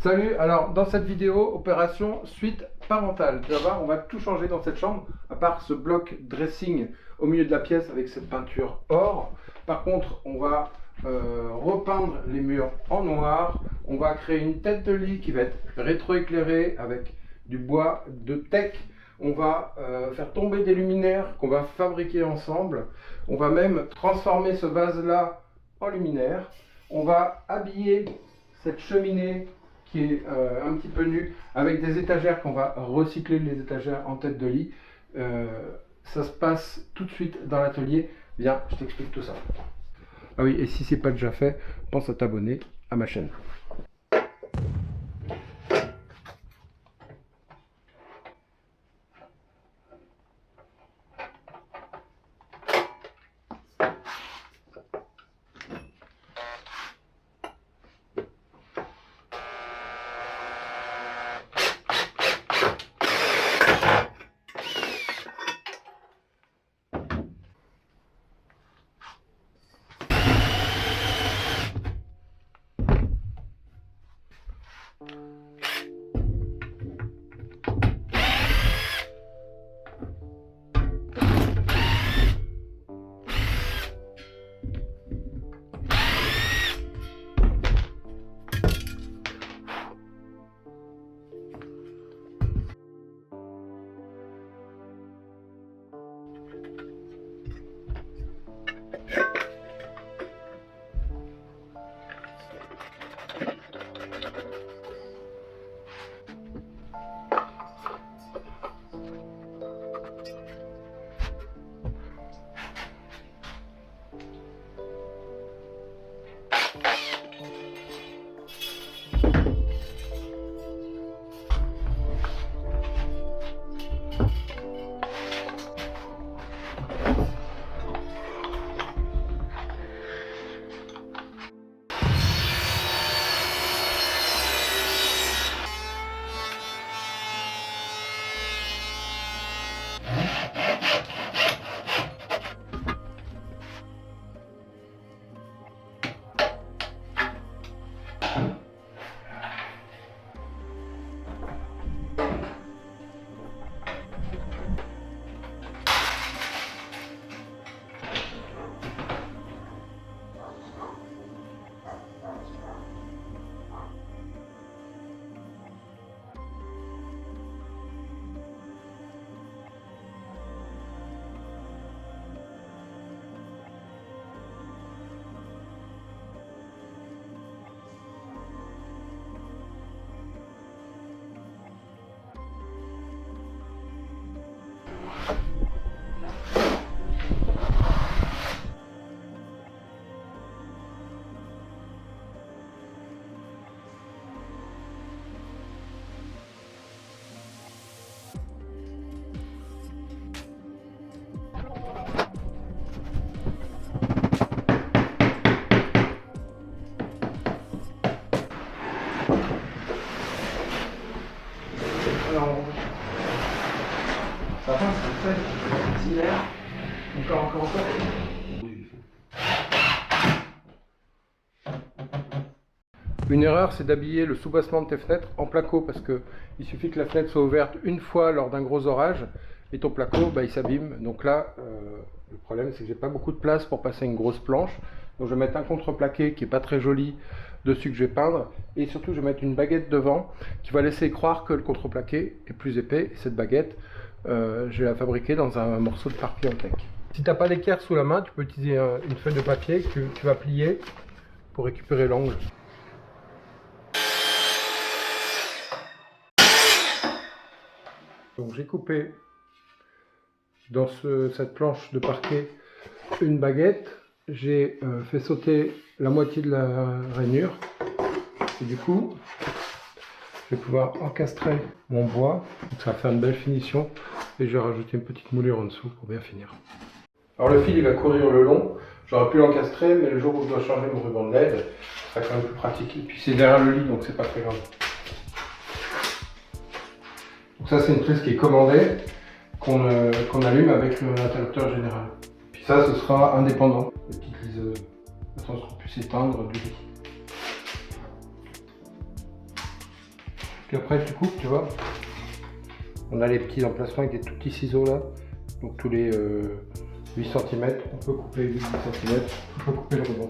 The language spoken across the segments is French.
Salut, alors dans cette vidéo, opération suite parentale. Tu vas voir, on va tout changer dans cette chambre, à part ce bloc dressing au milieu de la pièce avec cette peinture or. Par contre, on va repeindre les murs en noir. On va créer une tête de lit qui va être rétroéclairée avec du bois de teck. On va faire tomber des luminaires qu'on va fabriquer ensemble. On va même transformer ce vase-là en luminaire. On va habiller cette cheminée qui est un petit peu nue, avec des étagères qu'on va recycler, les étagères en tête de lit. Ça se passe tout de suite dans l'atelier. Viens, je t'explique tout ça. Ah oui, et si c'est pas déjà fait, pense à t'abonner à ma chaîne. Ça va, c'est fait. Similaire. Encore. Une erreur, c'est d'habiller le soubassement de tes fenêtres en placo, parce que il suffit que la fenêtre soit ouverte une fois lors d'un gros orage, et ton placo, il s'abîme. Donc là, le problème, c'est que j'ai pas beaucoup de place pour passer une grosse planche. Donc je vais mettre un contreplaqué qui est pas très joli dessus que je vais peindre, et surtout je vais mettre une baguette devant qui va laisser croire que le contreplaqué est plus épais. Et cette baguette, je vais la fabriquer dans un morceau de papier en teck. Si tu n'as pas d'équerre sous la main, tu peux utiliser une feuille de papier que tu vas plier pour récupérer l'angle. Donc j'ai coupé dans cette planche de parquet une baguette, j'ai fait sauter la moitié de la rainure, et du coup je vais pouvoir encastrer mon bois, donc ça va faire une belle finition, et je vais rajouter une petite moulure en dessous pour bien finir. Alors le fil il va courir le long, j'aurais pu l'encastrer, mais le jour où je dois changer mon ruban de LED, ça sera quand même plus pratique, et puis c'est derrière le lit donc c'est pas très grave. Donc ça c'est une prise qui est commandée, qu'on allume avec l'interrupteur général. Puis ça ce sera indépendant, les petites liseuses, de façon à ce qu'on puisse éteindre du lit. Puis après tu coupes, tu vois. On a les petits emplacements avec des tout petits ciseaux là. Donc tous les 8 cm, on peut couper 8 cm, on peut couper le ruban.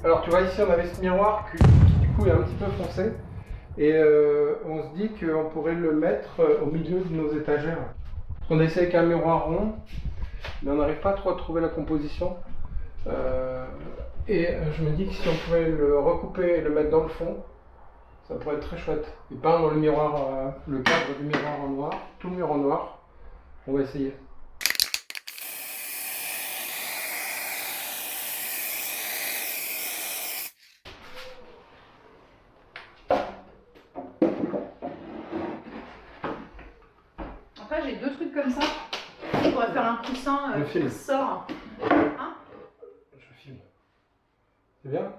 Alors tu vois ici on avait ce miroir qui du coup est un petit peu foncé et on se dit qu'on pourrait le mettre au milieu de nos étagères. On a essayé avec un miroir rond mais on n'arrive pas trop à trouver la composition je me dis que si on pouvait le recouper et le mettre dans le fond, ça pourrait être très chouette. Et peindre le miroir, le cadre du miroir en noir, tout le mur en noir, on va essayer. Après, j'ai deux trucs comme ça. On pourrait faire un coussin qui sort. Hein? Je filme. C'est bien?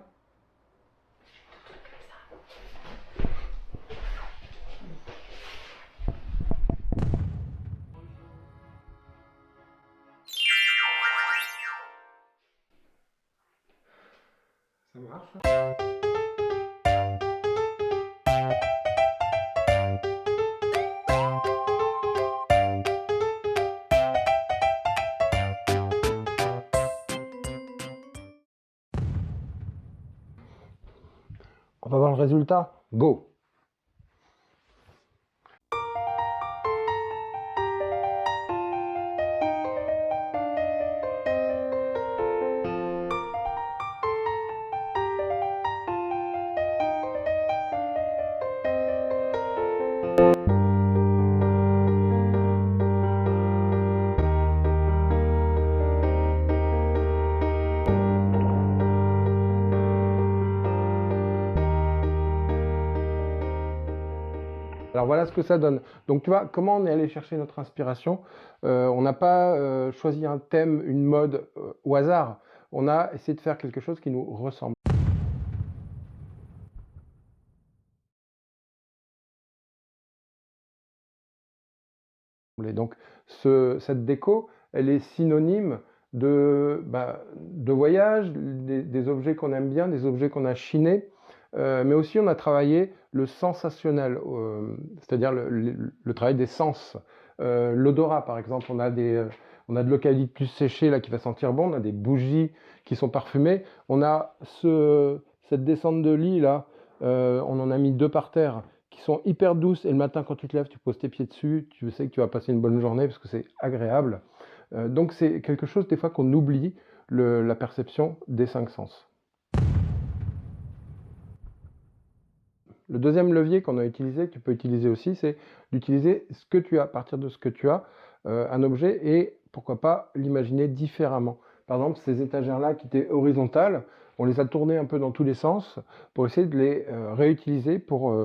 Ça marche? On va voir le résultat. Go! Alors voilà ce que ça donne. Donc tu vois, comment on est allé chercher notre inspiration? On n'a pas choisi un thème, une mode au hasard. On a essayé de faire quelque chose qui nous ressemble. Et donc cette déco, elle est synonyme de voyage, des objets qu'on aime bien, des objets qu'on a chinés, mais aussi on a travaillé le sensationnel, c'est-à-dire le travail des sens. L'odorat par exemple, on a de l'eucalyptus séché là qui va sentir bon, on a des bougies qui sont parfumées, on a cette descente de lit là, on en a mis 2 par terre, qui sont hyper douces et le matin quand tu te lèves, tu poses tes pieds dessus, tu sais que tu vas passer une bonne journée parce que c'est agréable. Donc c'est quelque chose des fois qu'on oublie, la perception des 5 sens. Le deuxième levier qu'on a utilisé, que tu peux utiliser aussi, c'est d'utiliser ce que tu as, à partir de ce que tu as, un objet et pourquoi pas l'imaginer différemment. Par exemple, ces étagères-là qui étaient horizontales, on les a tournées un peu dans tous les sens pour essayer de les réutiliser pour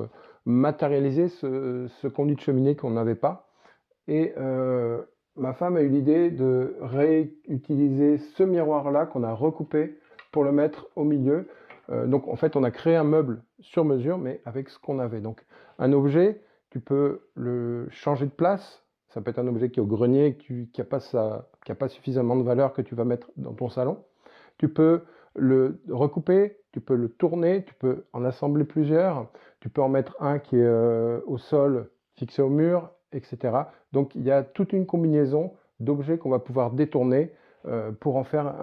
matérialiser ce conduit de cheminée qu'on n'avait pas. Et ma femme a eu l'idée de réutiliser ce miroir-là qu'on a recoupé pour le mettre au milieu. Donc en fait, on a créé un meuble sur mesure, mais avec ce qu'on avait. Donc un objet, tu peux le changer de place. Ça peut être un objet qui est au grenier, qui n'a pas suffisamment de valeur que tu vas mettre dans ton salon. Tu peux le recouper, tu peux le tourner, tu peux en assembler plusieurs. Tu peux en mettre un qui est au sol, fixé au mur, etc. Donc il y a toute une combinaison d'objets qu'on va pouvoir détourner pour en faire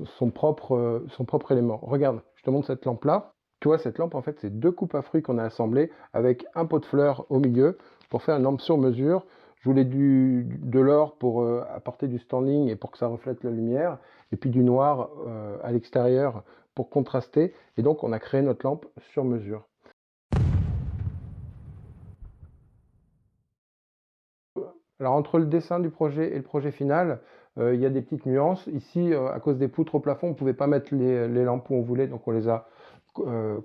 son propre élément. Regarde, je te montre cette lampe-là. Tu vois, cette lampe, en fait, c'est 2 coupes à fruits qu'on a assemblées avec un pot de fleurs au milieu pour faire une lampe sur mesure. Je voulais de l'or pour apporter du standing et pour que ça reflète la lumière, et puis du noir à l'extérieur pour contraster. Et donc, on a créé notre lampe sur mesure. Alors, entre le dessin du projet et le projet final, Il y a des petites nuances. Ici, à cause des poutres au plafond, on ne pouvait pas mettre les lampes où on voulait, donc on les a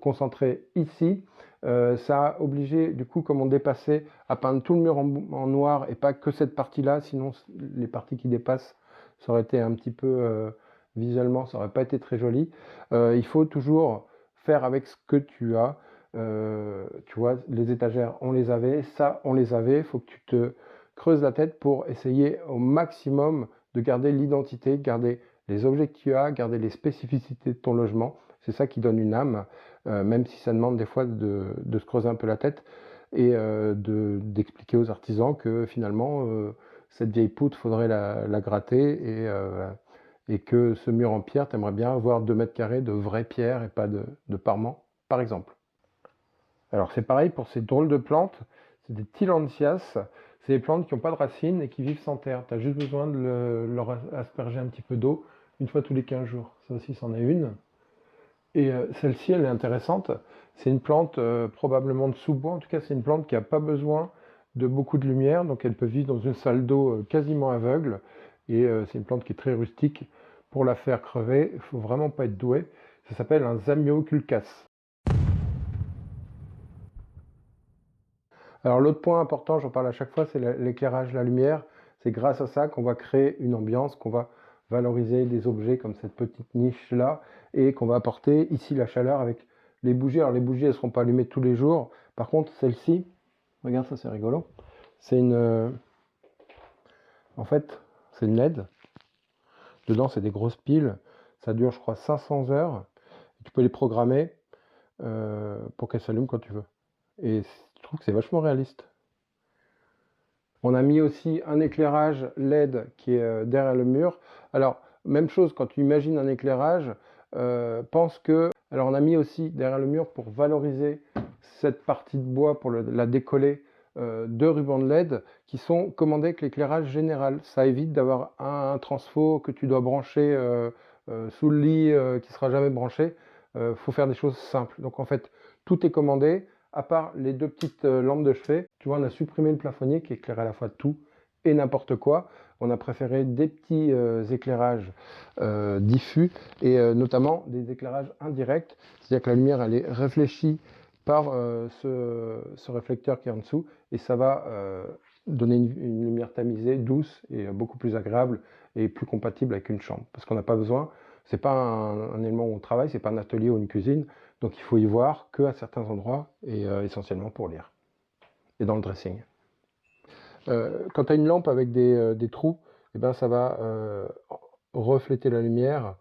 concentrées ici. Ça a obligé, du coup, comme on dépassait, à peindre tout le mur en noir et pas que cette partie-là, sinon les parties qui dépassent, ça aurait été un petit peu, visuellement, ça n'aurait pas été très joli. Il faut toujours faire avec ce que tu as. Tu vois, les étagères, on les avait, ça, on les avait. Il faut que tu te creuses la tête pour essayer au maximum de garder l'identité, garder les objets que tu as, garder les spécificités de ton logement. C'est ça qui donne une âme, même si ça demande des fois de se creuser un peu la tête et d'expliquer aux artisans que finalement, cette vieille poutre, faudrait la gratter et que ce mur en pierre, tu aimerais bien avoir 2 mètres carrés de vraie pierre et pas de parement, par exemple. Alors c'est pareil pour ces drôles de plantes, c'est des tillandsias, c'est des plantes qui n'ont pas de racines et qui vivent sans terre. Tu as juste besoin de leur asperger un petit peu d'eau une fois tous les 15 jours. Ça aussi, c'en est une. Et celle-ci, elle est intéressante. C'est une plante probablement de sous-bois. En tout cas, c'est une plante qui n'a pas besoin de beaucoup de lumière. Donc elle peut vivre dans une salle d'eau quasiment aveugle. Et c'est une plante qui est très rustique. Pour la faire crever, il ne faut vraiment pas être doué. Ça s'appelle un Zamioculcas. Alors l'autre point important, j'en parle à chaque fois, c'est l'éclairage, la lumière. C'est grâce à ça qu'on va créer une ambiance, qu'on va valoriser des objets comme cette petite niche là et qu'on va apporter ici la chaleur avec les bougies. Alors les bougies, elles ne seront pas allumées tous les jours. Par contre, celle-ci, regarde ça, c'est rigolo. C'est une... en fait, c'est une LED. Dedans, c'est des grosses piles. Ça dure, je crois, 500 heures. Tu peux les programmer pour qu'elles s'allument quand tu veux. Et je trouve que c'est vachement réaliste. On a mis aussi un éclairage LED qui est derrière le mur. Alors, même chose, quand tu imagines un éclairage, pense que... Alors, on a mis aussi derrière le mur pour valoriser cette partie de bois, pour la décoller, 2 rubans de LED qui sont commandés avec l'éclairage général. Ça évite d'avoir un transfo que tu dois brancher sous le lit qui ne sera jamais branché. Faut faire des choses simples. Donc, en fait, tout est commandé. À part les 2 petites lampes de chevet, tu vois, on a supprimé le plafonnier qui éclairait à la fois tout et n'importe quoi. On a préféré des petits éclairages diffus et notamment des éclairages indirects, c'est-à-dire que la lumière elle est réfléchie par ce réflecteur qui est en dessous et ça va donner une lumière tamisée, douce et beaucoup plus agréable et plus compatible avec une chambre. Parce qu'on n'a pas besoin, c'est pas un élément où on travaille, c'est pas un atelier ou une cuisine. Donc il faut y voir qu'à certains endroits et essentiellement pour lire. Et dans le dressing. Quand tu as une lampe avec des trous, eh ben, ça va refléter la lumière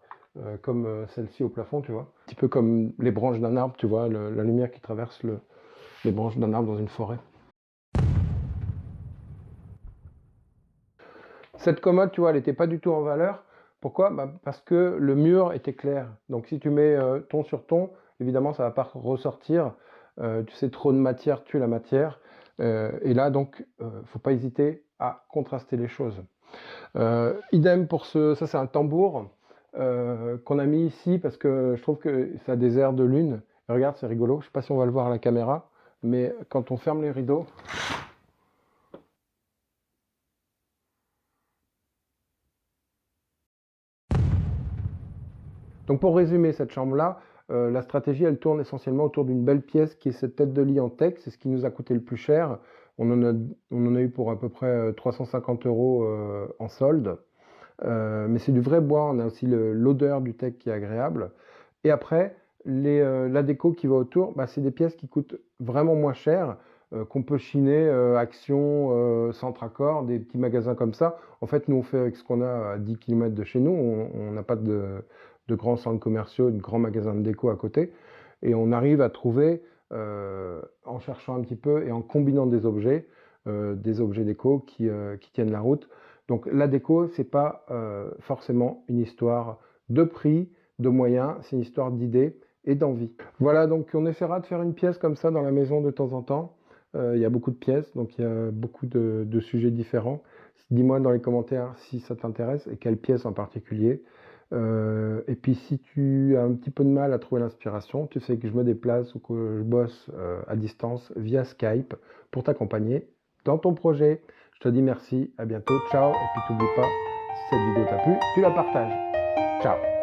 comme celle-ci au plafond, tu vois. Un petit peu comme les branches d'un arbre, tu vois, la lumière qui traverse les branches d'un arbre dans une forêt. Cette commode, tu vois, elle n'était pas du tout en valeur. Pourquoi? Parce que le mur était clair. Donc si tu mets ton sur ton, évidemment, ça ne va pas ressortir. Tu sais, trop de matière tue la matière. Et là, donc, faut pas hésiter à contraster les choses. Idem pour ça c'est un tambour qu'on a mis ici parce que je trouve que ça a des airs de lune. Et regarde, c'est rigolo. Je ne sais pas si on va le voir à la caméra, mais quand on ferme les rideaux, donc pour résumer cette chambre-là, la stratégie, elle tourne essentiellement autour d'une belle pièce qui est cette tête de lit en teck. C'est ce qui nous a coûté le plus cher. On en a eu pour à peu près 350 € en solde. Mais c'est du vrai bois. On a aussi l'odeur du teck qui est agréable. Et après, la déco qui va autour, c'est des pièces qui coûtent vraiment moins cher, qu'on peut chiner, Action, Centre-Accord, des petits magasins comme ça. En fait, nous, on fait avec ce qu'on a à 10 km de chez nous. On n'a pas de grands centres commerciaux, de grands magasins de déco à côté. Et on arrive à trouver, en cherchant un petit peu et en combinant des objets déco qui tiennent la route. Donc la déco, c'est pas forcément une histoire de prix, de moyens, c'est une histoire d'idées et d'envie. Voilà, donc on essaiera de faire une pièce comme ça dans la maison de temps en temps. Il y a beaucoup de pièces, donc il y a beaucoup de sujets différents. Dis-moi dans les commentaires si ça t'intéresse et quelle pièce en particulier. Et puis si tu as un petit peu de mal à trouver l'inspiration, tu sais que je me déplace ou que je bosse à distance via Skype pour t'accompagner dans ton projet. Je te dis merci, à bientôt, ciao, et puis t'oublie pas, Si cette vidéo t'a plu, tu la partages. Ciao.